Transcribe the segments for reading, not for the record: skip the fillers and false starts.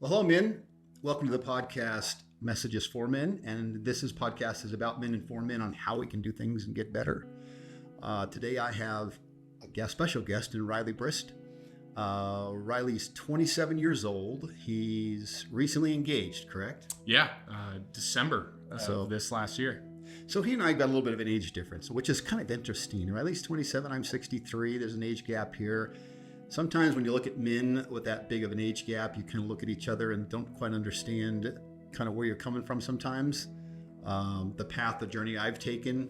Well, hello, men. Welcome to the podcast, Messages for Men. And this podcast is about men and for men on how we can do things and get better. Today I have a special guest in Riley Brist. Riley's 27 years old. He's recently engaged, correct? Yeah, December of this last year. So he and I got a little bit of an age difference, which is kind of interesting. Riley's 27, I'm 63. There's an age gap here. Sometimes when you look at men with that big of an age gap, you kind of look at each other and don't quite understand kind of where you're coming from sometimes. The path, the journey I've taken,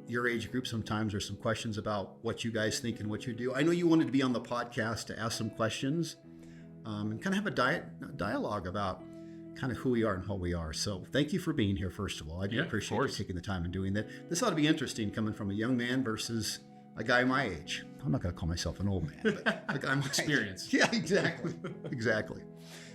your age group, sometimes there's some questions about what you guys think and what you do. I know you wanted to be on the podcast to ask some questions and kind of have a dialogue about kind of who we are and how we are. So thank you for being here, first of all. I do appreciate you taking the time and doing that. This ought to be interesting coming from a young man versus a guy my age. I'm not going to call myself an old man, but a guy my experience. Age. Yeah, exactly. Exactly.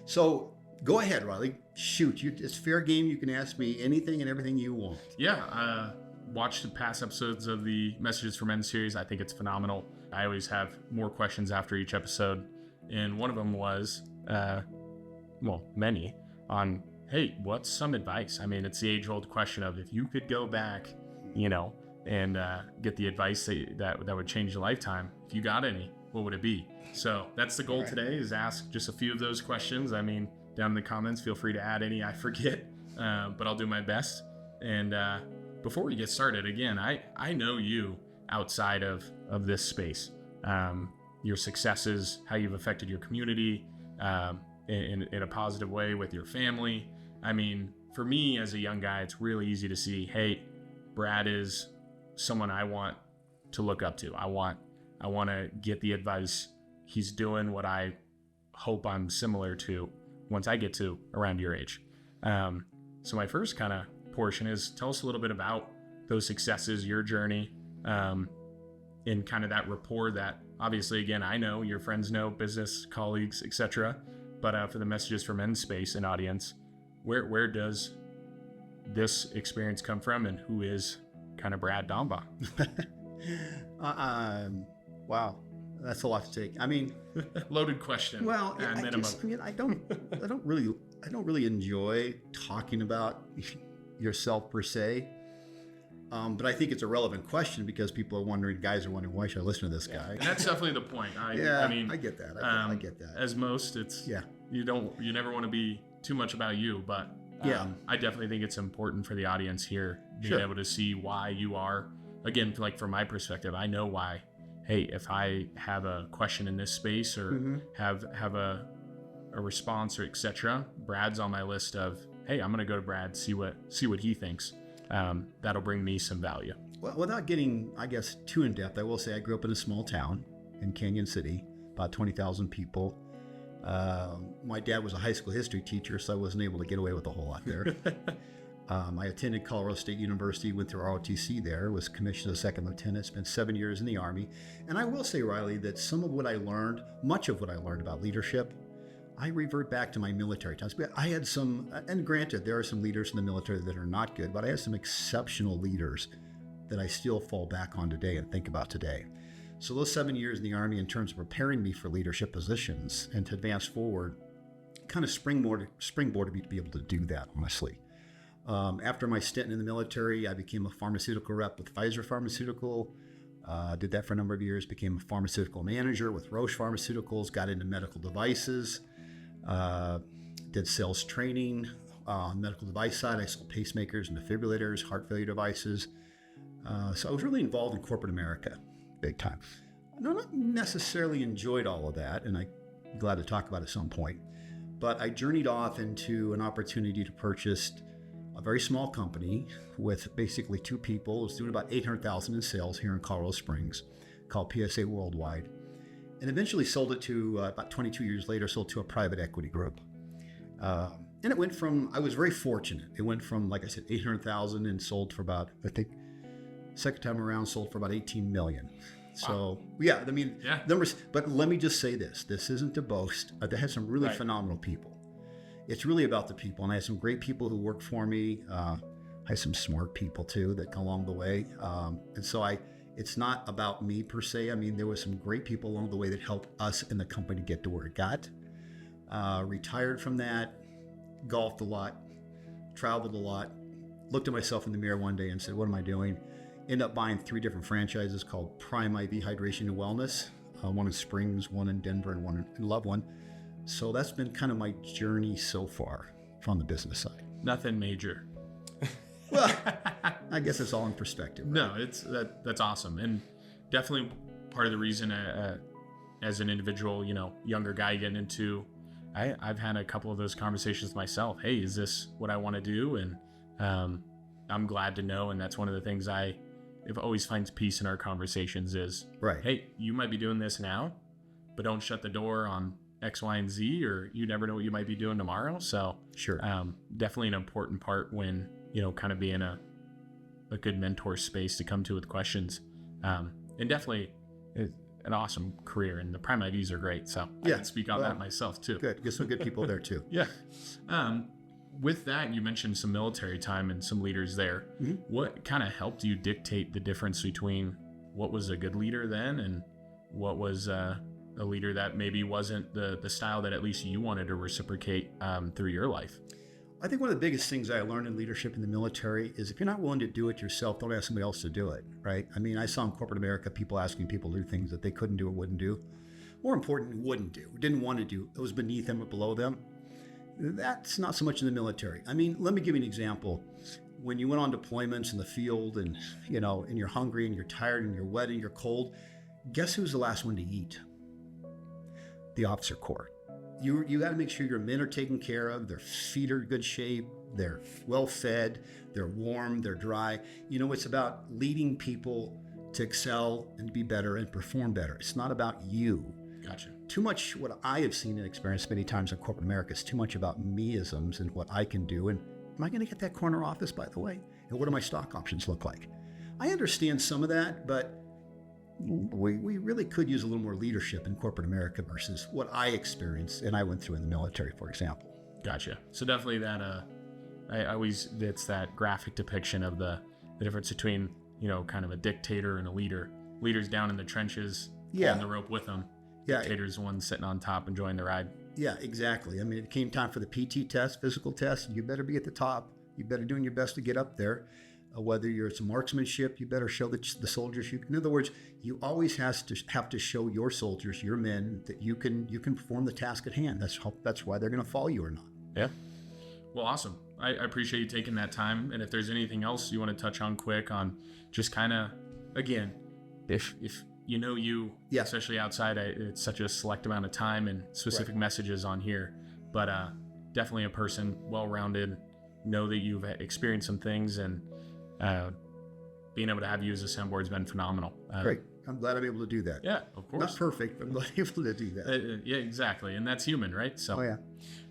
So go ahead, Riley. Shoot. It's fair game. You can ask me anything and everything you want. Yeah. Watched the past episodes of the Messages for Men series. I think it's phenomenal. I always have more questions after each episode. And one of them was, many, on, hey, what's some advice? I mean, it's the age-old question of if you could go back, and get the advice that would change a lifetime. If you got any, what would it be? So that's the goal today, is ask just a few of those questions. I mean, down in the comments, feel free to add any I forget, but I'll do my best. And before we get started, again, I know you outside of this space, your successes, how you've affected your community in a positive way with your family. I mean, for me as a young guy, it's really easy to see, hey, Brad is someone I want to look up to. I want to get the advice he's doing, what I hope I'm similar to once I get to around your age. So my first kind of portion is tell us a little bit about those successes, your journey, and kind of that rapport that obviously, again, I know, your friends know, business colleagues, etc. But for the Messages for Men space and audience, where does this experience come from, and who is kind of Brad Domba? Wow, that's a lot to take. I mean, loaded question. Well, I don't really enjoy talking about yourself per se. But I think it's a relevant question because guys are wondering, why should I listen to this guy? And that's definitely the point. I mean, I get that. I get that. As most, it's you never want to be too much about you, but I definitely think it's important for the audience here being able to see why you are. Again, like from my perspective, I know why. Hey, if I have a question in this space or have a response or etc., Brad's on my list of, hey, I'm going to go to Brad, see what he thinks. That'll bring me some value. Well, without getting, I guess, too in depth, I will say I grew up in a small town in Canyon City, about 20,000 people. My dad was a high school history teacher, so I wasn't able to get away with a whole lot there. I attended Colorado State University, went through ROTC there, was commissioned as a second lieutenant, spent 7 years in the Army. And I will say, Riley, that much of what I learned about leadership, I revert back to my military times. But I had some, and granted, there are some leaders in the military that are not good, but I had some exceptional leaders that I still fall back on today and think about today. So those 7 years in the Army, in terms of preparing me for leadership positions and to advance forward, kind of springboarded me to be able to do that, honestly. After my stint in the military, I became a pharmaceutical rep with Pfizer Pharmaceutical. Did that for a number of years, became a pharmaceutical manager with Roche Pharmaceuticals, got into medical devices, did sales training on the medical device side. I sold pacemakers and defibrillators, heart failure devices. So I was really involved in corporate America, big time. I not necessarily enjoyed all of that, and I'm glad to talk about it at some point. But I journeyed off into an opportunity to purchase a very small company with basically two people. It was doing about $800,000 in sales here in Colorado Springs, called PSA Worldwide, and eventually sold it to, about 22 years later, sold to a private equity group. And it went from, I was very fortunate. It went from, like I said, $800,000 and sold for about, I think, second time around, sold for about $18 million. So, numbers. But let me just say this isn't to boast. They had some really phenomenal people. It's really about the people. And I had some great people who worked for me. I had some smart people too that come along the way. And so it's not about me per se. I mean, there was some great people along the way that helped us in the company get to where it got. Retired from that, golfed a lot, traveled a lot, looked at myself in the mirror one day and said, what am I doing? Ended up buying 3 different franchises called Prime IV Hydration and Wellness, one in Springs, one in Denver, and one in Loveland. So that's been kind of my journey so far from the business side. Nothing major. Well, I guess it's all in perspective. Right? No, that's awesome. And definitely part of the reason as an individual, younger guy getting into, I've had a couple of those conversations myself. Hey, is this what I want to do? And I'm glad to know. And that's one of the things it always finds peace in our conversations is, right. Hey, you might be doing this now, but don't shut the door on X, Y, and Z, or you never know what you might be doing tomorrow. So sure. Definitely an important part when, kind of being a good mentor space to come to with questions. And definitely an awesome career, and the Prime IVs are great. So I can speak on that myself too. Good. Get some good people there too. Yeah. With that, you mentioned some military time and some leaders there. Mm-hmm. What kind of helped you dictate the difference between what was a good leader then and what was a leader that maybe wasn't the style that at least you wanted to reciprocate through your life? I think one of the biggest things I learned in leadership in the military is if you're not willing to do it yourself, don't ask somebody else to do it, right? I mean, I saw in corporate America, people asking people to do things that they couldn't do or wouldn't do. More important, wouldn't do, didn't want to do. It was beneath them or below them. That's not so much in the military. I mean, let me give you an example. When you went on deployments in the field and, and you're hungry and you're tired and you're wet and you're cold, guess who's the last one to eat? The officer corps. You got to make sure your men are taken care of, their feet are in good shape, they're well fed, they're warm, they're dry. It's about leading people to excel and be better and perform better. It's not about you. Gotcha. Too much what I have seen and experienced many times in corporate America is too much about me-isms and what I can do. And am I going to get that corner office, by the way? And what do my stock options look like? I understand some of that, but we really could use a little more leadership in corporate America versus what I experienced and I went through in the military, for example. Gotcha. So definitely that, it's that graphic depiction of the difference between, kind of a dictator and a leader. Leaders down in the trenches, on the rope with them. Yeah. Dictator's the one sitting on top enjoying the ride. Yeah, exactly. I mean, it came time for the PT test, physical test. You better be at the top. You better doing your best to get up there. Whether it's marksmanship, you better show the soldiers you can. In other words, you always have to show your soldiers, your men, that you can perform the task at hand. That's why they're going to follow you or not. Yeah. Well, awesome. I appreciate you taking that time. And if there's anything else you want to touch on quick on just kind of, again, if especially outside, it's such a select amount of time and specific messages on here, but definitely a person, well-rounded, know that you've experienced some things, and being able to have you as a soundboard has been phenomenal. Great. I'm glad I'm able to do that. Yeah, of course. Not perfect, but I'm glad I'm able to do that. Yeah, exactly. And that's human, right? So. Oh, yeah.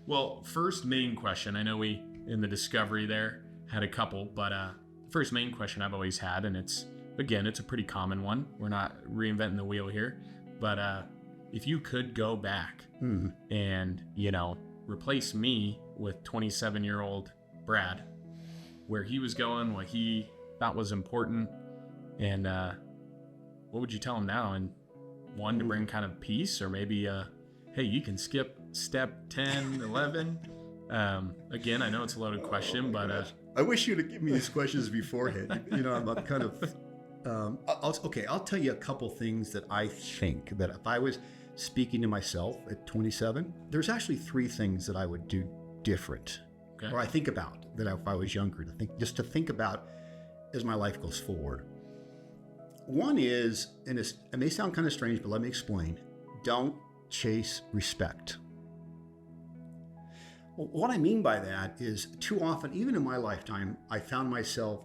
Well, first main question, I know we, in the discovery there, had a couple, but first main question I've always had, and it's a pretty common one. We're not reinventing the wheel here, but if you could go back and, replace me with 27-year-old Brad, where he was going, what he thought was important, and what would you tell him now? And one, to bring kind of peace, or maybe, hey, you can skip step 10, 11. Again, I know it's a loaded question, but... I wish you'd have given me these questions beforehand. I'm kind of... I'll tell you a couple things that I think that if I was speaking to myself at 27, there's actually 3 things that I would do different, or I think about that if I was younger, to think about as my life goes forward. One is, and it may sound kind of strange, but let me explain. Don't chase respect. Well, what I mean by that is too often, even in my lifetime, I found myself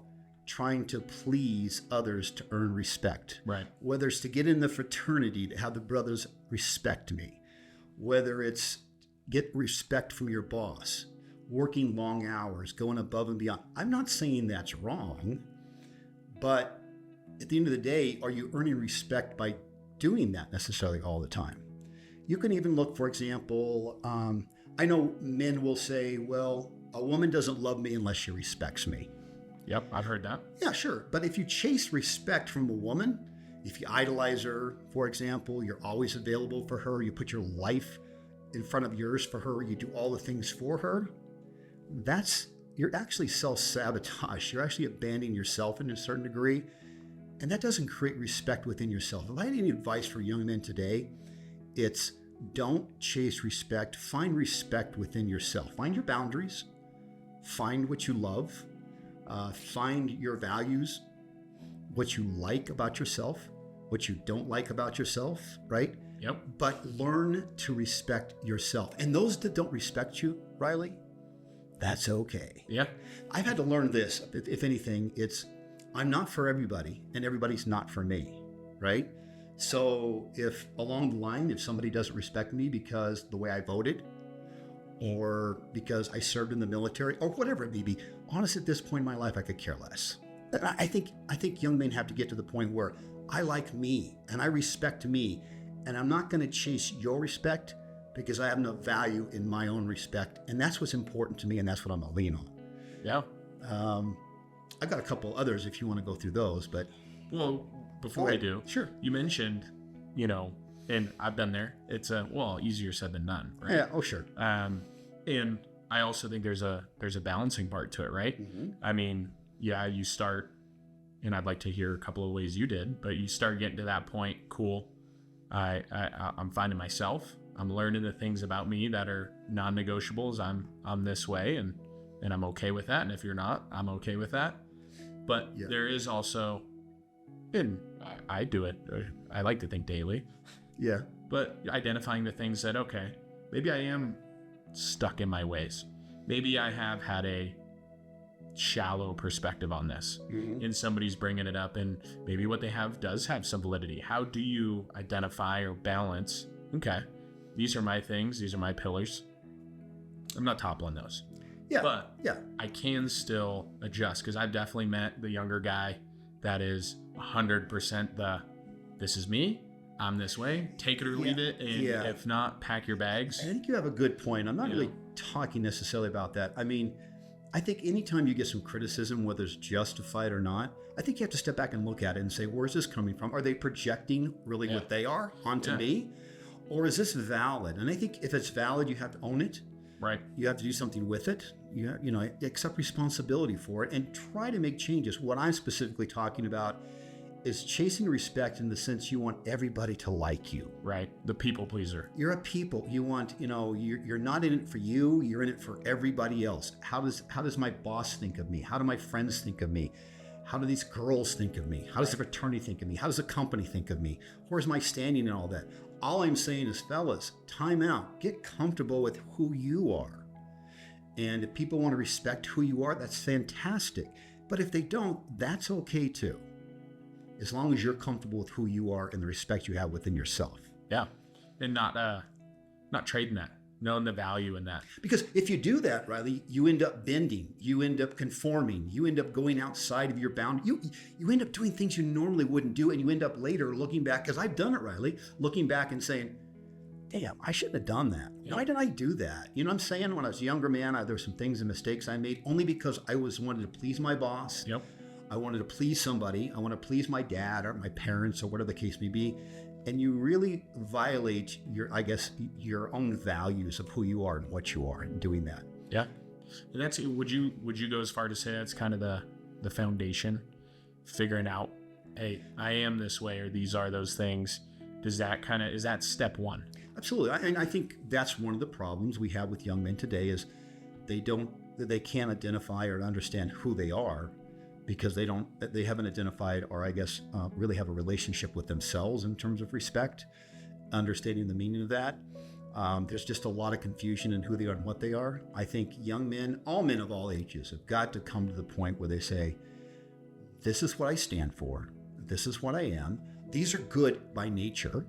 trying to please others to earn respect. Right. Whether it's to get in the fraternity, to have the brothers respect me, whether it's get respect from your boss, working long hours, going above and beyond. I'm not saying that's wrong, but at the end of the day, are you earning respect by doing that necessarily all the time? You can even look, for example, I know men will say, well, a woman doesn't love me unless she respects me. Yep, I've heard that. Yeah, sure. But if you chase respect from a woman, if you idolize her, for example, you're always available for her, you put your life in front of yours for her, you do all the things for her, you're actually self-sabotage. You're actually abandoning yourself in a certain degree. And that doesn't create respect within yourself. If I had any advice for young men today, it's don't chase respect. Find respect within yourself. Find your boundaries. Find what you love. Find your values, what you like about yourself, what you don't like about yourself, right? Yep. But learn to respect yourself. And those that don't respect you, Riley, that's okay. Yeah. I've had to learn this. If anything, it's I'm not for everybody and everybody's not for me, right? So if along the line, if somebody doesn't respect me because the way I voted or because I served in the military or whatever it may be, honestly, at this point in my life, I could care less. I think young men have to get to the point where I like me and I respect me, and I'm not going to chase your respect because I have no value in my own respect. And that's what's important to me, and that's what I'm going to lean on. Yeah. I've got a couple others if you want to go through those, but... Well, before I do, sure. You mentioned, and I've been there. It's easier said than done, right? Yeah. Oh, sure. And I also think there's a balancing part to it, right? Mm-hmm. I mean, yeah, you start, and I'd like to hear a couple of ways you did, but you start getting to that point. Cool. I'm finding myself. I'm learning the things about me that are non-negotiables. I'm this way, and I'm okay with that. And if you're not, I'm okay with that. But there is also, and I do it. I like to think daily. Yeah. But identifying the things that, okay, maybe I am stuck in my ways. Maybe I have had a shallow perspective on this, and somebody's bringing it up, and maybe what they have does have some validity. How do you identify or balance? Okay, these are my things. These are my pillars. I'm not toppling those. Yeah. But I can still adjust, because I've definitely met the younger guy that is 100% this is me. I'm this way. Take it or leave it. And if not, pack your bags. I think you have a good point. I'm not really talking necessarily about that. I mean, I think anytime you get some criticism, whether it's justified or not, I think you have to step back and look at it and say, where's this coming from? Are they projecting really what they are onto me? Or is this valid? And I think if it's valid, you have to own it. Right. You have to do something with it. You accept responsibility for it and try to make changes. What I'm specifically talking about is chasing respect in the sense you want everybody to like you. Right. The people pleaser. You're a people. You want, you're not in it for you. You're in it for everybody else. How does my boss think of me? How do my friends think of me? How do these girls think of me? How does the fraternity think of me? How does the company think of me? Where's my standing in all that? All I'm saying is, fellas, time out. Get comfortable with who you are. And if people want to respect who you are, that's fantastic. But if they don't, that's okay too. As long as you're comfortable with who you are and the respect you have within yourself. Yeah. And not trading that, knowing the value in that. Because if you do that, Riley, you end up bending, you end up conforming, you end up going outside of your boundary. You end up doing things you normally wouldn't do, and you end up later looking back, because I've done it, Riley, looking back and saying, damn, I shouldn't have done that. Yep. Why did I do that? You know what I'm saying? When I was a younger man, there were some things and mistakes I made only because I wanted to please my boss. Yep. I wanted to please somebody. I want to please my dad or my parents or whatever the case may be. And you really violate your own values of who you are and what you are in doing that. Yeah. And that's, would you go as far to say that's kind of the foundation, figuring out, hey, I am this way, or these are those things. Is that step one? Absolutely. And I think that's one of the problems we have with young men today is they can't identify or understand who they are, because they haven't identified or really have a relationship with themselves in terms of respect, understanding the meaning of that. There's just a lot of confusion in who they are and what they are. I think young men, all men of all ages, have got to come to the point where they say, this is what I stand for. This is what I am. These are good by nature,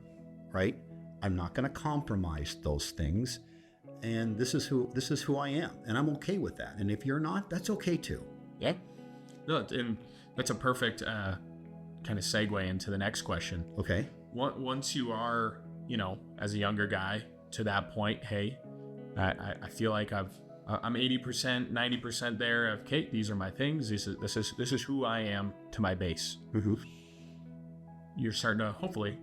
right? I'm not going to compromise those things. And this is who I am. And I'm okay with that. And if you're not, that's okay too. Yeah. No, and that's a perfect kind of segue into the next question. Okay. Once you are, as a younger guy to that point, hey, I feel like I'm 80%, 90% there of, okay, these are my things. This is who I am to my base. Mm-hmm. You're starting to, hopefully,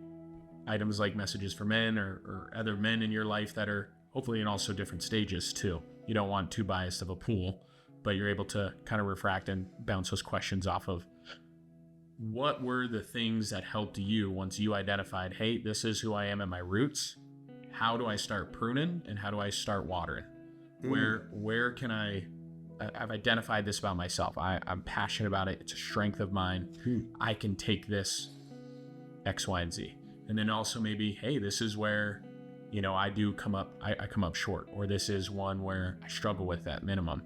items like messages for men or other men in your life that are hopefully in also different stages too. You don't want too biased of a pool, but you're able to kind of refract and bounce those questions off of. What were the things that helped you once you identified, hey, this is who I am at my roots? How do I start pruning and how do I start watering? Where can I've identified this about myself. I'm passionate about it. It's a strength of mine. I can take this X, Y, and Z. And then also maybe, hey, this is where, I come up short, or this is one where I struggle with at minimum.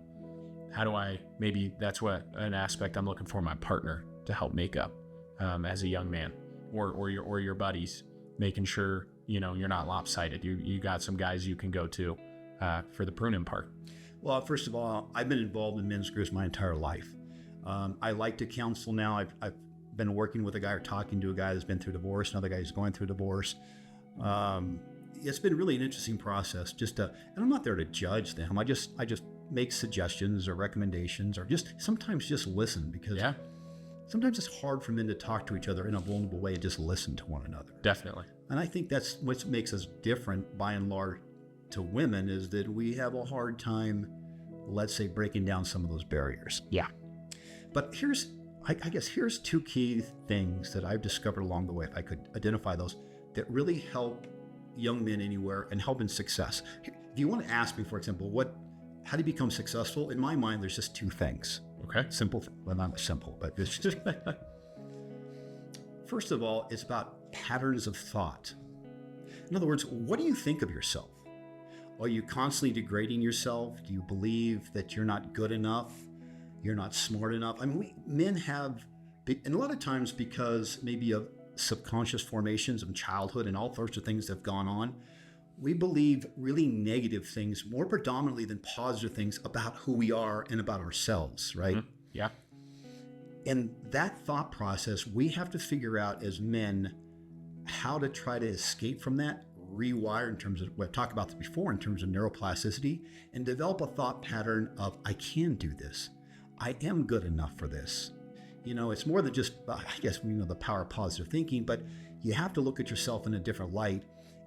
How do maybe that's what an aspect I'm looking for in my partner to help make up as a young man, or your buddies, making sure, you're not lopsided. You got some guys you can go to for the pruning part. Well, first of all, I've been involved in men's groups my entire life. I like to counsel now. I've been working with a guy or talking to a guy that's been through divorce, another guy who's going through divorce. It's been really an interesting process. And I'm not there to judge them. I just make suggestions or recommendations, or sometimes just listen, because sometimes it's hard for men to talk to each other in a vulnerable way and just listen to one another. Definitely. And I think that's what makes us different by and large to women, is that we have a hard time, let's say, breaking down some of those barriers. Yeah. But I guess here's two key things that I've discovered along the way, if I could identify those, that really help young men anywhere and help in success. If you want to ask me, for example, how do you become successful? In my mind, there's just two things. Okay. Simple. Well, not simple, but it's just. First of all, it's about patterns of thought. In other words, what do you think of yourself? Are you constantly degrading yourself? Do you believe that you're not good enough? You're not smart enough? I mean, men have, and a lot of times because maybe of subconscious formations of childhood and all sorts of things that have gone on, we believe really negative things more predominantly than positive things about who we are and about ourselves, right? Mm-hmm. Yeah. And that thought process, we have to figure out as men how to try to escape from that, rewire in terms of, we've talked about this before, in terms of neuroplasticity, and develop a thought pattern of, I can do this. I am good enough for this. It's more than just, I guess, the power of positive thinking, but you have to look at yourself in a different light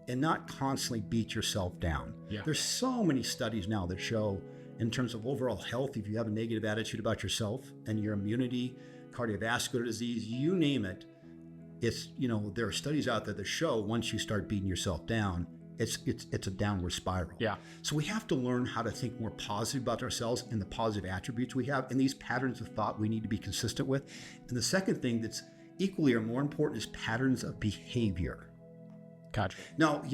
and not constantly beat yourself down. Yeah. There's so many studies now that show, in terms of overall health, if you have a negative attitude about yourself and your immunity, cardiovascular disease, you name it, it's, there are studies out there that show once you start beating yourself down, it's a downward spiral. Yeah. So we have to learn how to think more positive about ourselves and the positive attributes we have, and these patterns of thought we need to be consistent with. And the second thing that's equally or more important is patterns of behavior. Gotcha. Now,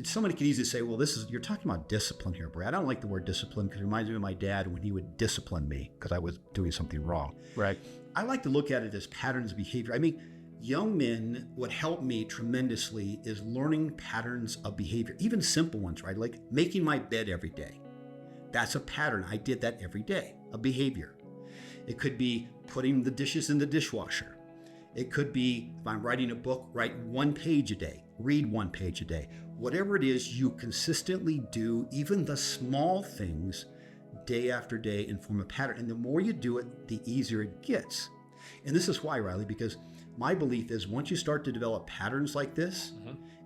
somebody could easily say, well, you're talking about discipline here, Brad. I don't like the word discipline because it reminds me of my dad when he would discipline me because I was doing something wrong. Right. I like to look at it as patterns of behavior. I mean, young men, what helped me tremendously is learning patterns of behavior, even simple ones, right? Like making my bed every day. That's a pattern. I did that every day, a behavior. It could be putting the dishes in the dishwasher. It could be, if I'm writing a book, write 1 page a day, read 1 page a day. Whatever it is, you consistently do, even the small things, day after day, and form a pattern. And the more you do it, the easier it gets. And this is why, Riley, because my belief is once you start to develop patterns like this,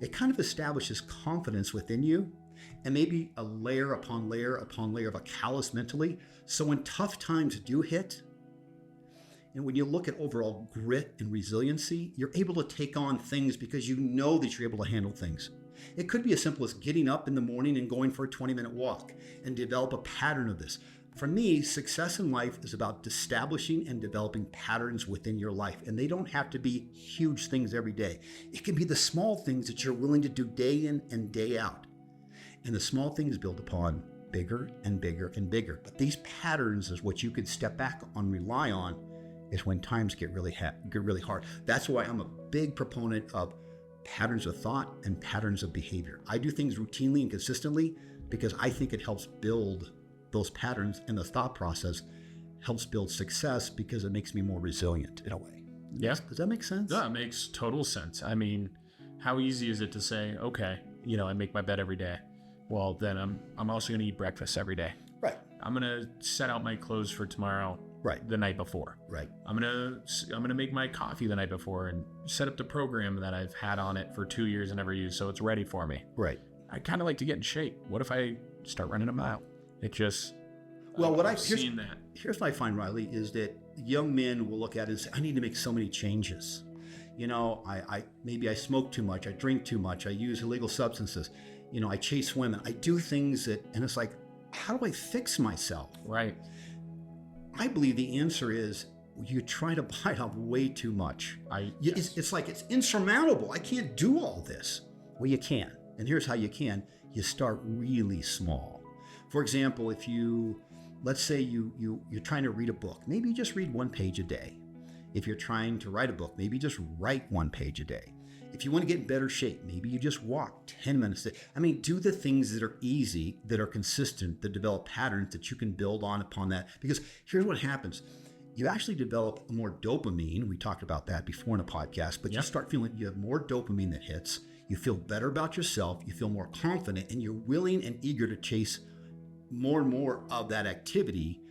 it kind of establishes confidence within you, and maybe a layer upon layer upon layer of a callus mentally. So when tough times do hit, and when you look at overall grit and resiliency, you're able to take on things because you know that you're able to handle things. It could be as simple as getting up in the morning and going for a 20-minute walk and develop a pattern of this. For me, success in life is about establishing and developing patterns within your life. And they don't have to be huge things every day. It can be the small things that you're willing to do day in and day out. And the small things build upon bigger and bigger and bigger. But these patterns is what you can step back on, rely on, is when times get really hard. That's why I'm a big proponent of patterns of thought and patterns of behavior. I do things routinely and consistently because I think it helps build those patterns, and the thought process helps build success because it makes me more resilient in a way. Yeah. Does that make sense? Yeah, it makes total sense. I mean, how easy is it to say, okay, I make my bed every day. Well, then I'm also going to eat breakfast every day. Right. I'm going to set out my clothes for tomorrow. Right. The night before. Right. I'm gonna make my coffee the night before and set up the program that I've had on it for 2 years and never used, so it's ready for me. Right. I'd kind of like to get in shape. What if I start running a mile? It just, Well, I've seen that. Here's what I find, Riley, is that young men will look at it and say, I need to make so many changes. You know, maybe I smoke too much, I drink too much, I use illegal substances, you know, I chase women, I do things that, and it's like, how do I fix myself? Right. I believe the answer is you try to bite off way too much. It's like it's insurmountable. I can't do all this. Well, you can. And here's how you can. You start really small. For example, if let's say you're trying to read a book, maybe you just read 1 page a day. If you're trying to write a book, maybe just write 1 page a day. If you want to get in better shape, maybe you just walk 10 minutes a day. I mean, do the things that are easy, that are consistent, that develop patterns that you can build on upon that. Because here's what happens. You actually develop more dopamine. We talked about that before in a podcast, but you start feeling you have more dopamine that hits. You feel better about yourself. You feel more confident, and you're willing and eager to chase more and more of that activity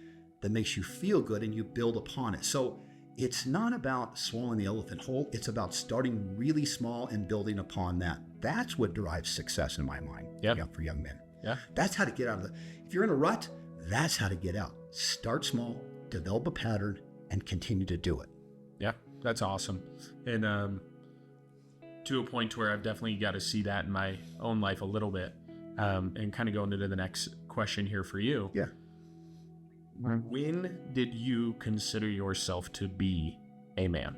that makes you feel good, and you build upon it. So it's not about swallowing the elephant whole. It's about starting really small and building upon that. That's what drives success in my mind for young men. Yeah. That's how to get out of if you're in a rut, that's how to get out. Start small, develop a pattern, and continue to do it. Yeah, that's awesome. And to a point where I've definitely got to see that in my own life a little bit. And kind of going into the next question here for you. Yeah. When did you consider yourself to be a man?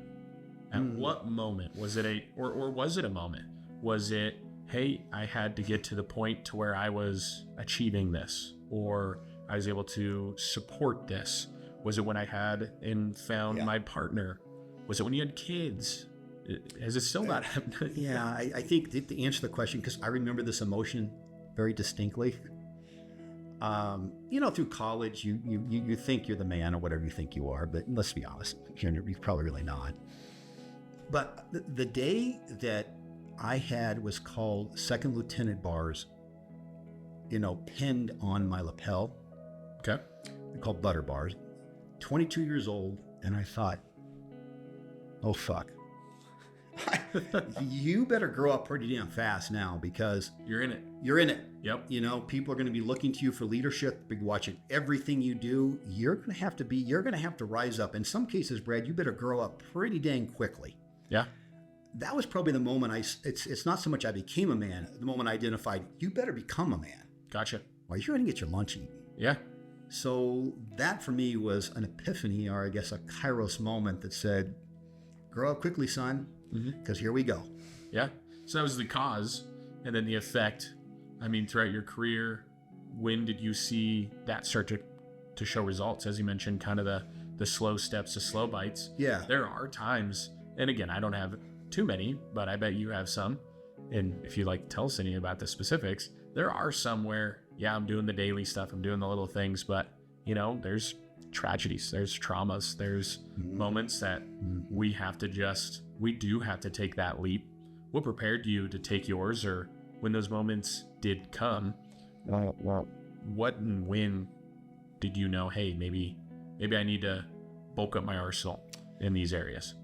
At what moment was it or was it a moment? Was it, hey, I had to get to the point to where I was achieving this, or I was able to support this? Was it when I had and found my partner? Was it when you had kids? Has it still not happened? Yeah, I think to answer the question, because I remember this emotion very distinctly. You know, through college, you think you're the man or whatever you think you are, but let's be honest, you're probably really not. But the day that I had was called Second Lieutenant bars, you know, pinned on my lapel. Okay. They're called butter bars. 22 years old, and I thought, oh fuck. You better grow up pretty damn fast now, because you're in it. You're in it. Yep. You know, people are going to be looking to you for leadership, be watching everything you do. You're going to have to rise up. In some cases, Brad, you better grow up pretty dang quickly. Yeah. That was probably the moment it's not so much I became a man, the moment I identified, you better become a man. Gotcha. Or you're going to get your lunch eaten. Yeah. So that for me was an epiphany, or I guess a kairos moment that said, grow up quickly, son, because here we go. Yeah. So that was the cause, and then the effect. I mean, throughout your career, when did you see that start to show results? As you mentioned, kind of the slow steps, the slow bites. Yeah. There are times, and again, I don't have too many, but I bet you have some. And if you'd like to tell us any about the specifics, there are some where, I'm doing the daily stuff, I'm doing the little things, but, you know, there's tragedies, there's traumas, there's moments that we do have to take that leap. What prepared you to take yours, or when those moments did come, what and when did you know, hey, maybe I need to bulk up my arsenal in these areas?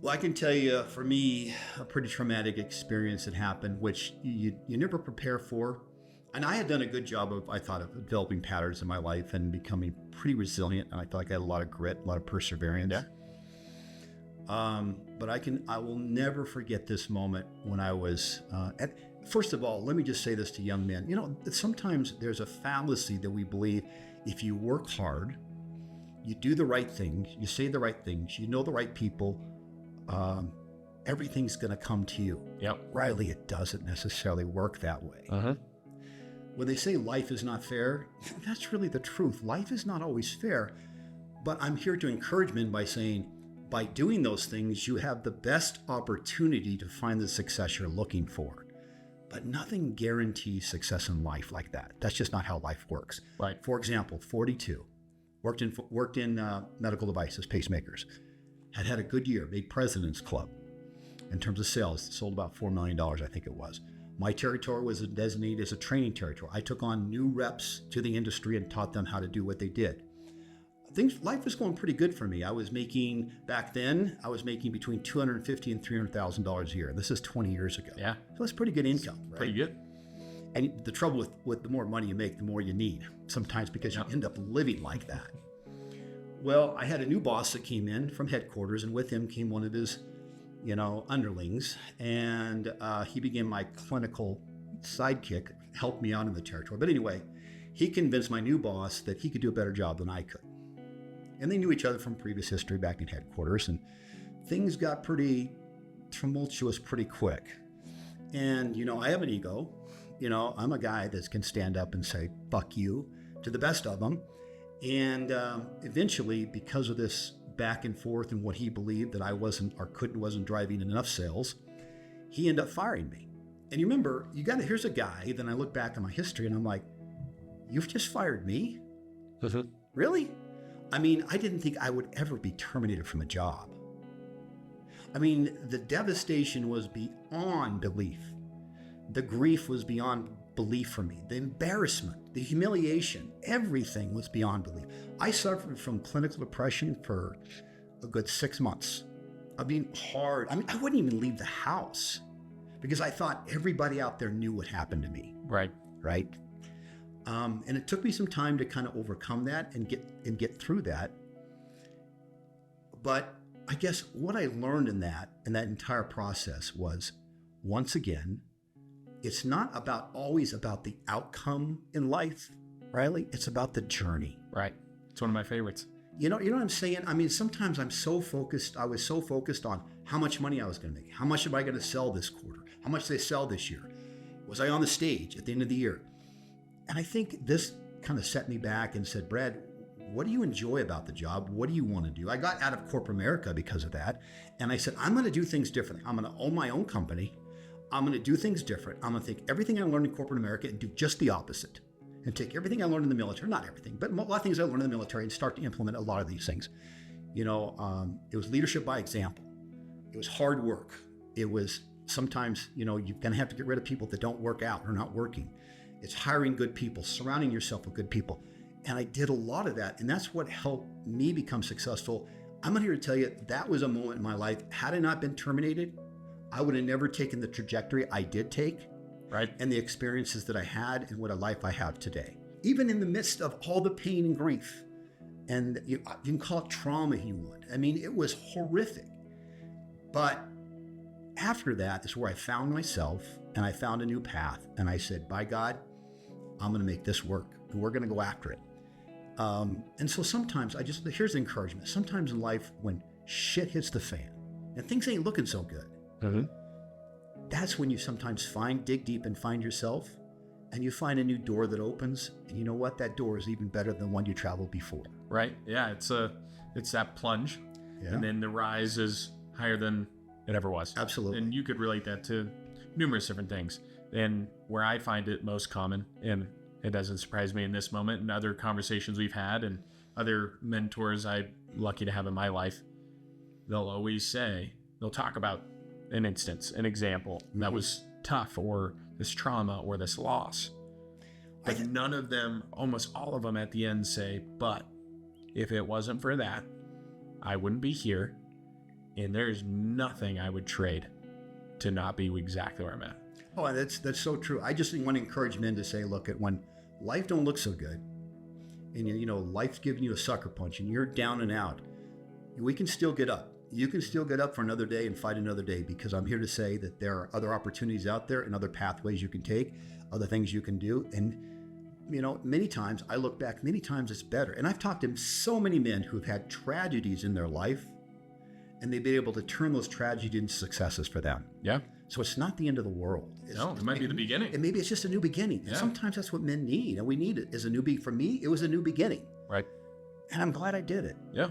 Well, I can tell you, for me, a pretty traumatic experience had happened, which you never prepare for. And I had done a good job of developing patterns in my life and becoming pretty resilient. And I felt like I had a lot of grit, a lot of perseverance. Yeah. But I will never forget this moment when I was, first of all, let me just say this to young men. You know, sometimes there's a fallacy that we believe if you work hard, you do the right things, you say the right things, you know the right people, everything's going to come to you. Yep. Riley, it doesn't necessarily work that way. Uh-huh. When they say life is not fair, that's really the truth. Life is not always fair. But I'm here to encourage men by saying, by doing those things, you have the best opportunity to find the success you're looking for. But nothing guarantees success in life like that. That's just not how life works. Right. For example, 42, worked in medical devices, pacemakers, had a good year, made President's Club in terms of sales, sold about $4 million, I think it was. My territory was designated as a training territory. I took on new reps to the industry and taught them how to do what they did. Life was going pretty good for me. Back then, I was making between $250,000 and $300,000 a year. This is 20 years ago. Yeah. So that's pretty good income, right? Pretty good. And the trouble with the more money you make, the more you need sometimes, because you end up living like that. Well, I had a new boss that came in from headquarters, and with him came one of his, underlings, and he became my clinical sidekick, helped me out in the territory. But anyway, he convinced my new boss that he could do a better job than I could. And they knew each other from previous history back in headquarters, and things got pretty tumultuous pretty quick. And, I have an ego. I'm a guy that can stand up and say, fuck you, to the best of them. And eventually, because of this back and forth and what he believed that I wasn't driving enough sales, he ended up firing me. And you remember, here's a guy, then I look back on my history and I'm like, you've just fired me? Really? I mean, I didn't think I would ever be terminated from a job. I mean, the devastation was beyond belief. The grief was beyond belief for me. The embarrassment, the humiliation, everything was beyond belief. I suffered from clinical depression for a good 6 months. I mean, hard. I wouldn't even leave the house because I thought everybody out there knew what happened to me. Right. And it took me some time to kind of overcome that and get through that. But I guess what I learned in that entire process was, once again, it's not always about the outcome in life, Riley. It's about the journey. Right. It's one of my favorites. You know what I'm saying? I mean, sometimes I was so focused on how much money I was going to make. How much am I going to sell this quarter? How much did I sell this year? Was I on the stage at the end of the year? And I think this kind of set me back and said, Brad, what do you enjoy about the job? What do you want to do? I got out of corporate America because of that. And I said, I'm going to do things differently. I'm going to own my own company. I'm going to do things different. I'm going to take everything I learned in corporate America and do just the opposite. And take everything I learned in the military, not everything, but a lot of things I learned in the military, and start to implement a lot of these things. It was leadership by example. It was hard work. It was sometimes, you're going to have to get rid of people that don't work out or not working. It's hiring good people, surrounding yourself with good people. And I did a lot of that. And that's what helped me become successful. I'm here to tell you that was a moment in my life. Had I not been terminated, I would have never taken the trajectory I did take. Right. And the experiences that I had and what a life I have today. Even in the midst of all the pain and grief. And you can call it trauma if you want. I mean, it was horrific. But after that is where I found myself and I found a new path. And I said, by God, I'm going to make this work. And we're going to go after it. And so sometimes here's the encouragement. Sometimes in life, when shit hits the fan and things ain't looking so good, that's when you sometimes dig deep and find yourself, and you find a new door that opens. And you know what? That door is even better than the one you traveled before. Right. Yeah. It's that plunge. Yeah. And then the rise is higher than it ever was. Absolutely. And you could relate that to numerous different things. And where I find it most common, and it doesn't surprise me in this moment and other conversations we've had and other mentors I'm lucky to have in my life, they'll talk about an instance, an example that was tough, or this trauma or this loss. But none of them, almost all of them at the end say, but if it wasn't for that, I wouldn't be here. And there's nothing I would trade to not be exactly where I'm at. Oh, that's so true. I just want to encourage men to say, look, when life don't look so good, and life's giving you a sucker punch and you're down and out, we can still get up. You can still get up for another day and fight another day, because I'm here to say that there are other opportunities out there and other pathways you can take, other things you can do. And, many times I look back, many times it's better. And I've talked to so many men who've had tragedies in their life, and they've been able to turn those tragedies into successes for them. Yeah. So it's not the end of the world. It might be the beginning. And maybe it's just a new beginning. Yeah. And sometimes that's what men need. And we need it as a new beginning. For me, it was a new beginning. Right. And I'm glad I did it. Yeah.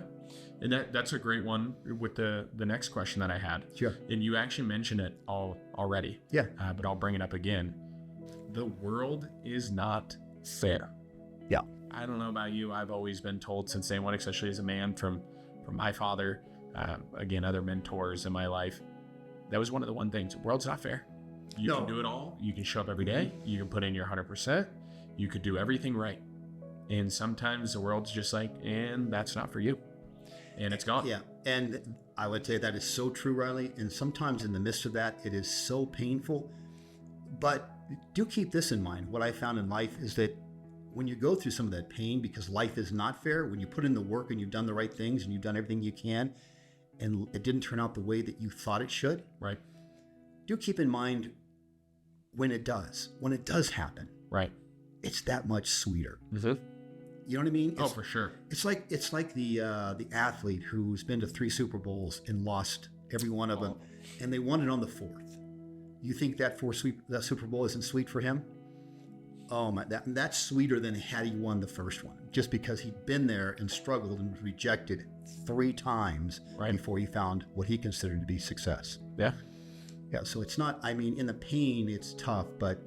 And that's a great one with the next question that I had. Sure. And you actually mentioned it already. Yeah. But I'll bring it up again. The world is not fair. Yeah. I don't know about you. I've always been told since day one, especially as a man from my father, again, other mentors in my life, that was one of the one things. The world's not fair. You can do it all. You can show up every day. You can put in your 100%. You could do everything right. And sometimes the world's just like, and that's not for you. And it's gone. Yeah. And I would say that is so true, Riley. And sometimes in the midst of that, it is so painful. But do keep this in mind. What I found in life is that when you go through some of that pain, because life is not fair, when you put in the work and you've done the right things and you've done everything you can, and it didn't turn out the way that you thought it should, Right. do keep in mind when it does happen, Right. it's that much sweeter. Mm-hmm. You know what I mean? Oh, for sure. It's like the athlete who's been to 3 Super Bowls and lost every one of them, and they won it on the 4th. You think that Super Bowl isn't sweet for him? Oh my, that's sweeter than had he won the first one, just because he'd been there and struggled and was rejected 3 times before he found what he considered to be success. Yeah. Yeah. So it's not. I mean, in the pain, it's tough, but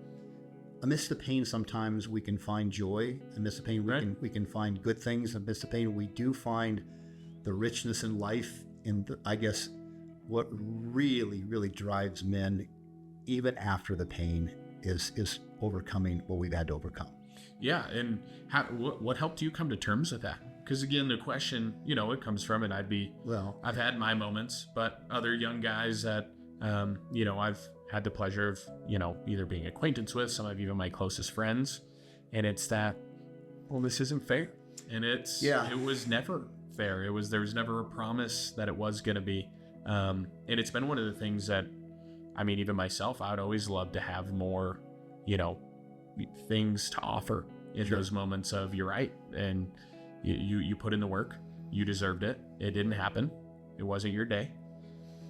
amidst the pain, sometimes we can find joy. Amidst the pain, we can find good things. Amidst the pain, we do find the richness in life. And I guess what really, really drives men, even after the pain, is overcoming what we've had to overcome. Yeah. And what helped you come to terms with that? Because again, the question, it comes from, and I've had my moments, but other young guys that, I've had the pleasure of, either being acquaintance with, some of even my closest friends. And it's that, well, this isn't fair. And it was never fair. There was never a promise that it was going to be. And it's been one of the things that, even myself, I would always love to have more, things to offer in those moments of, you're right. And you put in the work, you deserved it. It didn't happen. It wasn't your day,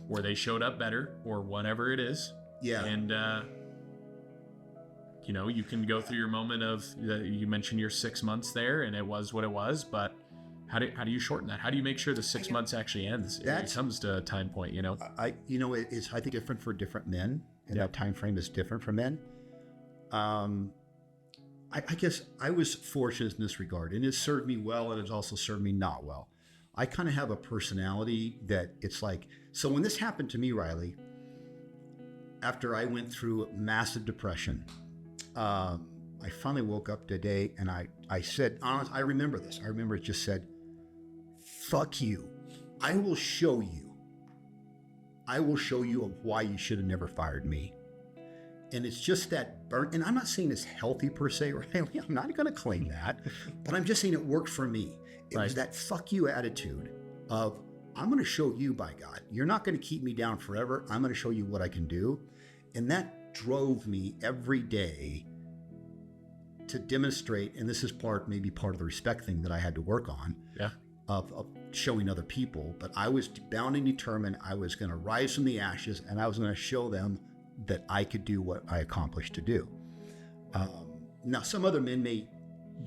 or they showed up better, or whatever it is. Yeah. And, you can go through your moment of, you mentioned your 6 months there and it was what it was, but how do you shorten that? How do you make sure the 6 months actually ends? It comes to a time point, It's, I think, different for different men, and that time frame is different for men. I guess I was fortunate in this regard, and it served me well, and it's also served me not well. I kind of have a personality that it's like, so when this happened to me, Riley, after I went through massive depression, I finally woke up today and I said, honestly, I remember this. I remember it just said, fuck you. I will show you of why you should have never fired me. And it's just that burn. And I'm not saying it's healthy per se, Riley. I'm not going to claim that, but I'm just saying it worked for me. It was that fuck you attitude of, I'm going to show you, by God, you're not going to keep me down forever. I'm going to show you what I can do. And that drove me every day to demonstrate, and this is maybe part of the respect thing that I had to work on, of showing other people. But I was bound and determined I was going to rise from the ashes, and I was going to show them that I could do what I accomplished to do. Now, some other men may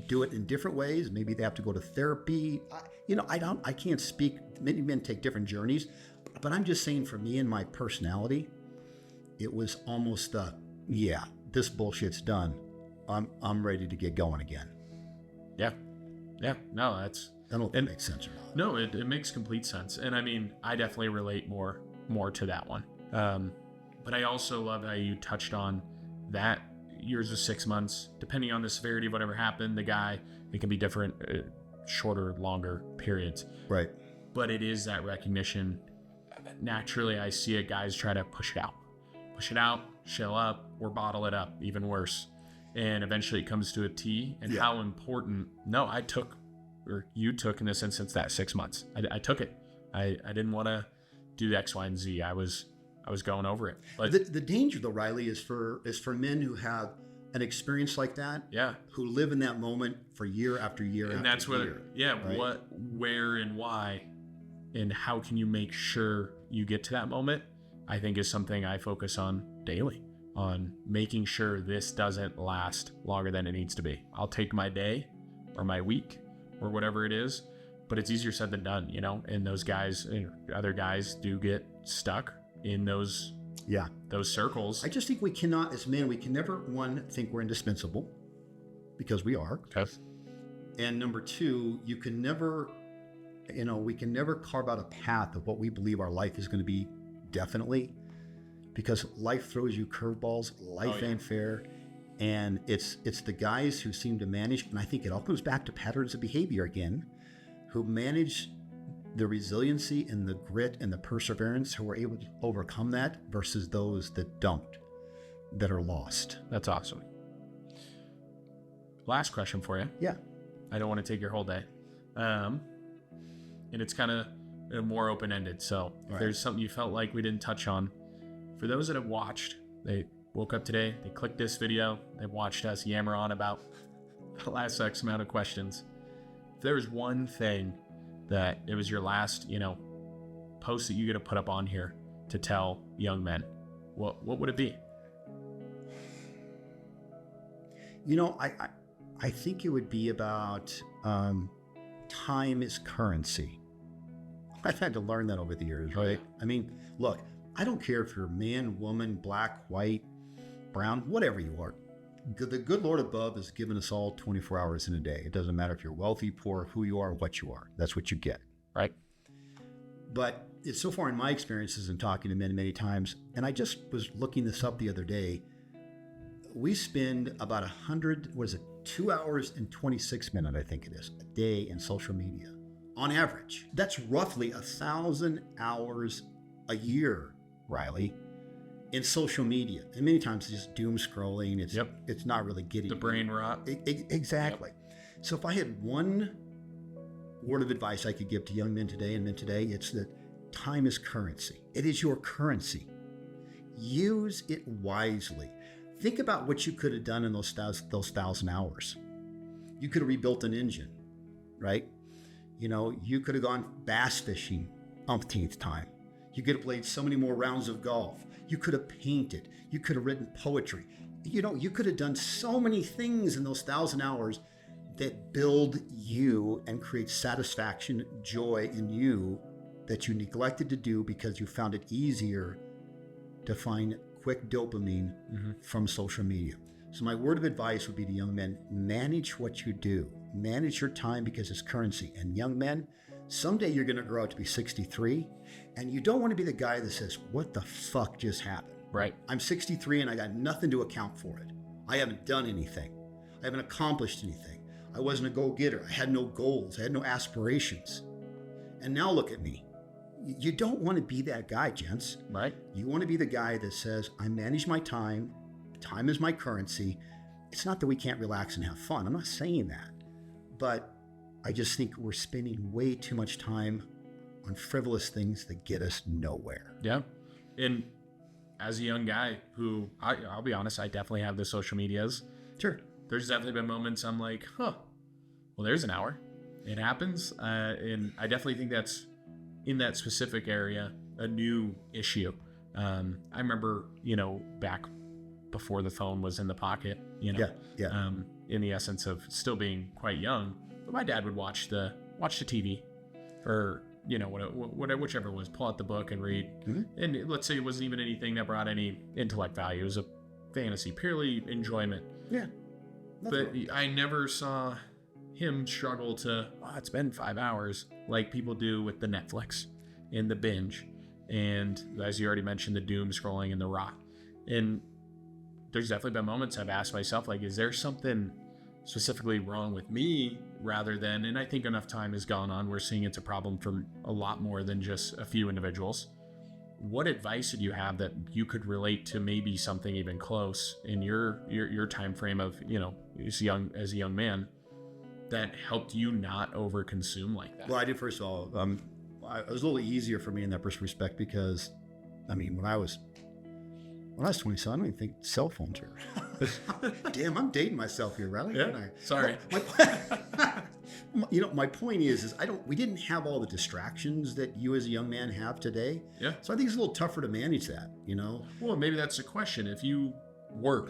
do it in different ways. Maybe they have to go to therapy. I can't speak. Many men take different journeys, but I'm just saying, for me and my personality, it was almost this bullshit's done. I'm ready to get going again. Yeah. No, I don't know if that makes sense or not. No, it makes complete sense. And I definitely relate more to that one. But I also love how you touched on that yours was 6 months, depending on the severity of whatever happened, the guy, it can be different, shorter, longer periods. Right. But it is that recognition. Naturally, I see it, guys try to push it out, shell up, or bottle it up, even worse. And eventually it comes to a T. And how important, you took in this instance that 6 months. I took it. I didn't want to do X, Y, and Z. I was going over it. But the danger, though, Riley, is for men who have an experience like that. Yeah. Who live in that moment for year after year. And that's what, what, where, and why, and how can you make sure you get to that moment, I think is something I focus on daily, on making sure this doesn't last longer than it needs to be. I'll take my day or my week or whatever it is, but it's easier said than done, and those guys, other guys do get stuck in those circles. I just think we cannot, as men, we can never, one, think we're indispensable, because we are. Okay. And number two, we can never carve out a path of what we believe our life is going to be, definitely, because life throws you curveballs. Life ain't fair. And it's the guys who seem to manage, and I think it all comes back to patterns of behavior again, who manage the resiliency and the grit and the perseverance, who are able to overcome that, versus those that don't. that are lost. That's awesome. Last question for you. Yeah. I don't want to take your whole day. And it's kind of more open-ended. So if there's something you felt like we didn't touch on, for those that have watched, they woke up today, they clicked this video, they watched us yammer on about the last X amount of questions. If there was one thing that it was your last, post that you get to put up on here to tell young men, what would it be? I think it would be about time is currency. I've had to learn that over the years, right? I mean, look, I don't care if you're man, woman, black, white, brown, whatever you are. The good Lord above has given us all 24 hours in a day. It doesn't matter if you're wealthy, poor, who you are, what you are. That's what you get. Right. But it's so far in my experiences and talking to men many times, and I just was looking this up the other day, we spend about 2 hours and 26 minutes, I think it is, a day in social media. On average, that's roughly 1,000 hours a year, Riley, in social media. And many times it's just doom scrolling. It's not really getting the brain rot. Exactly. Yep. So if I had one word of advice I could give to young men today and men today, it's that time is currency. It is your currency. Use it wisely. Think about what you could have done in those 1,000 hours. You could have rebuilt an engine, right? You could have gone bass fishing umpteenth time. You could have played so many more rounds of golf. You could have painted. You could have written poetry. You could have done so many things in those 1,000 hours that build you and create satisfaction, joy in you that you neglected to do because you found it easier to find quick dopamine from social media. So my word of advice would be to young men, manage what you do. Manage your time because it's currency. And young men, someday you're going to grow out to be 63, and you don't want to be the guy that says, what the fuck just happened? Right. I'm 63 and I got nothing to account for it. I haven't done anything. I haven't accomplished anything. I wasn't a go-getter. I had no goals. I had no aspirations. And now look at me. You don't want to be that guy, gents. Right. You want to be the guy that says, I manage my time. Time is my currency. It's not that we can't relax and have fun. I'm not saying that. But I just think we're spending way too much time on frivolous things that get us nowhere. Yeah. And as a young guy who, I'll be honest, I definitely have the social medias. Sure. There's definitely been moments I'm like, well, there's an hour. It happens. And I definitely think that's, in that specific area, a new issue. I remember, back before the phone was in the pocket, in the essence of still being quite young, but my dad would watch the TV or, whichever it was, pull out the book and read. Mm-hmm. And let's say it wasn't even anything that brought any intellect value. It was a fantasy, purely enjoyment. Yeah. But I never saw him struggle to, it's been 5 hours, like people do with the Netflix and the binge. And as you already mentioned, the doom scrolling and the rot. And there's definitely been moments I've asked myself, like, is there something specifically wrong with me rather than, and I think enough time has gone on, we're seeing it's a problem for a lot more than just a few individuals. What advice did you have that you could relate to maybe something even close in your time frame of, as a young man, that helped you not overconsume like that? Well, I did, first of all, it was a little easier for me in that respect because, when I was 27, I don't even think cell phones were. Damn, I'm dating myself here, Riley. Yeah, sorry. My point is we didn't have all the distractions that you as a young man have today. Yeah. So I think it's a little tougher to manage that, Well, maybe that's the question. If you were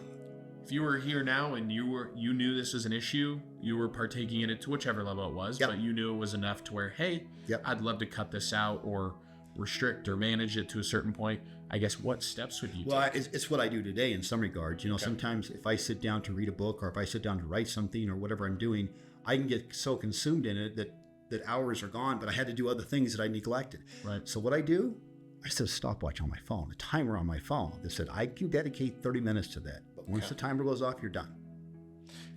here now and you knew this was an issue, you were partaking in it to whichever level it was, but you knew it was enough to where, hey, I'd love to cut this out or restrict or manage it to a certain point. I guess what steps would you take? Well, it's what I do today in some regards. Sometimes if I sit down to read a book or if I sit down to write something or whatever I'm doing, I can get so consumed in it that hours are gone, but I had to do other things that I neglected. Right. So what I do, I set a stopwatch on my phone, a timer on my phone that said I can dedicate 30 minutes to that. But once the timer goes off, you're done.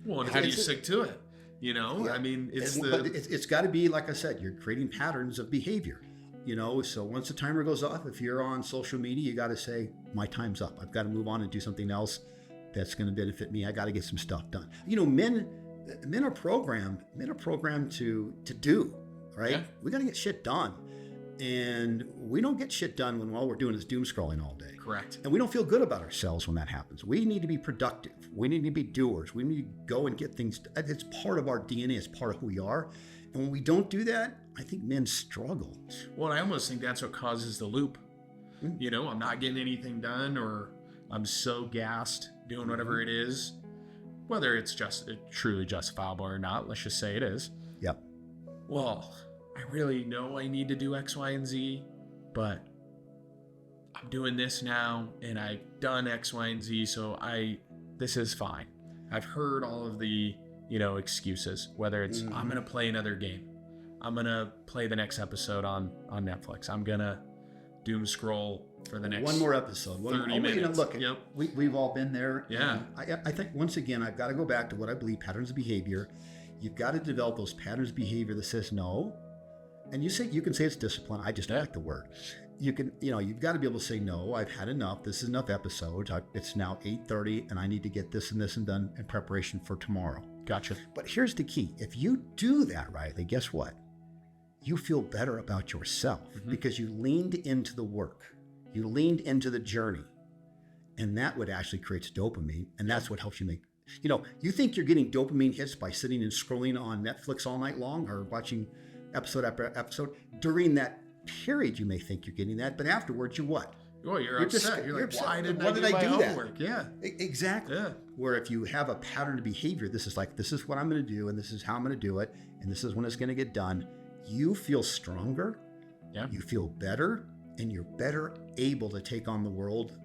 Well, and how do you stick to it? It's got to be, like I said, you're creating patterns of behavior. So once the timer goes off, if you're on social media, you got to say, my time's up. I've got to move on and do something else that's going to benefit me. I got to get some stuff done. Men are programmed to do, right? Yeah. We got to get shit done. And we don't get shit done when all we're doing is doom scrolling all day. Correct. And we don't feel good about ourselves when that happens. We need to be productive. We need to be doers. We need to go and get things. It's part of our DNA. It's part of who we are. And when we don't do that, I think men struggle. Well, I almost think that's what causes the loop. Mm-hmm. I'm not getting anything done, or I'm so gassed doing whatever it is, whether it's just truly justifiable or not. Let's just say it is. Yep. Well, I really know I need to do X, Y, and Z, but I'm doing this now and I've done X, Y, and Z, so this is fine. I've heard all of the, excuses, whether it's I'm going to play another game. I'm going to play the next episode on Netflix. I'm going to doom scroll for the next one more episode. 30 minutes. Look, yep. We've all been there. Yeah. I think, once again, I've got to go back to what I believe, patterns of behavior. You've got to develop those patterns of behavior that says no. And you can say it's discipline. I just don't like the word. You've got to be able to say, no, I've had enough. This is enough episodes. It's now 8:30 and I need to get this and this and done in preparation for tomorrow. Gotcha. But here's the key. If you do that, Riley, guess what? You feel better about yourself because you leaned into the work. You leaned into the journey. And that what actually creates dopamine. And that's what helps you make, you think you're getting dopamine hits by sitting and scrolling on Netflix all night long or watching episode after episode. During that period, you may think you're getting that, but afterwards, you're what? Oh, you're upset. You're like, upset. why did I do do that? Homework? Yeah. Exactly. Yeah. Where if you have a pattern of behavior, this is what I'm going to do, and this is how I'm going to do it, and this is when it's going to get done, you feel stronger, you feel better, and you're better able to take on the world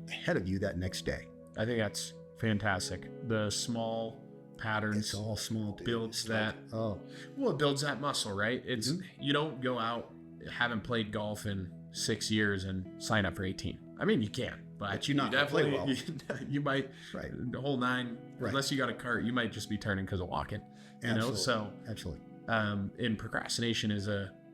ahead of you that next day. I think that's fantastic. The small patterns. It's all small, dude. Builds that. Oh. Well, it builds that muscle, right? It's you don't go out, haven't played golf in 6 years and sign up for 18. I mean, you can, but you're not going to play well. You might, the whole 9, unless you got a cart, you might just be turning because of walking. Absolutely. So absolutely. And procrastination is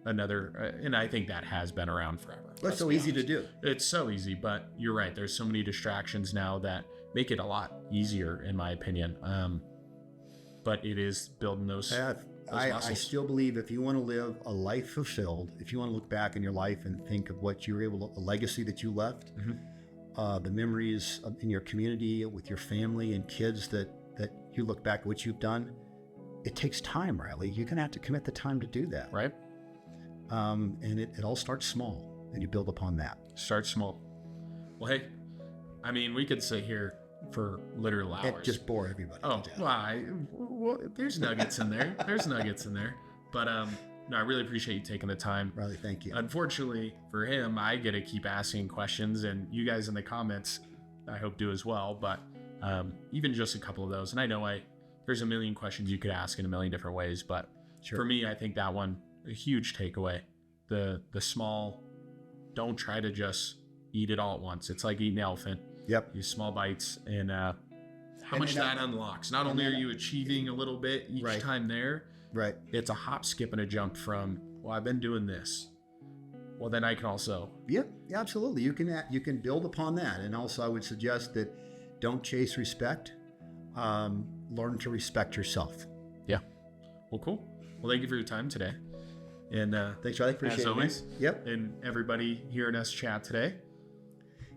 another, and I think that has been around forever. That's so easy to do. It's so easy, but you're right. There's so many distractions now that make it a lot easier, in my opinion. But it is building those muscles. I still believe if you want to live a life fulfilled, if you want to look back in your life and think of what you were the legacy that you left, the memories in your community with your family and kids that you look back at what you've done, it takes time, Riley. You're going to have to commit the time to do that. Right. And it all starts small and you build upon that. Start small. Well, hey, I mean, we could sit here for literal hours. It just bore everybody. Oh, well, there's nuggets in there. There's nuggets in there. But no, I really appreciate you taking the time. Riley, thank you. Unfortunately for him, I get to keep asking questions, and you guys in the comments, I hope, do as well. But even just a couple of those, and I know there's a million questions you could ask in a million different ways, but for me, I think that one, a huge takeaway. The small, don't try to just eat it all at once. It's like eating an elephant. Yep. Use small bites, and how much that unlocks. Not only are you achieving a little bit each time there, it's a hop, skip, and a jump from, well, I've been doing this. Well, then I can also. Yep, absolutely. You can build upon that. And also I would suggest that don't chase respect. Learn to respect yourself. Yeah. Well, cool. Well, thank you for your time today. And thanks, Riley. Appreciate it. As always. Yep. And everybody hearing us chat today.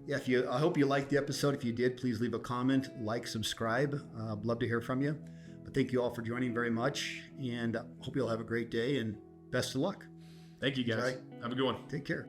Yeah, I hope you liked the episode. If you did, please leave a comment, like, subscribe. I'd love to hear from you. But thank you all for joining very much, and hope you all have a great day, and best of luck. Thank you, guys. Have a good one. Take care.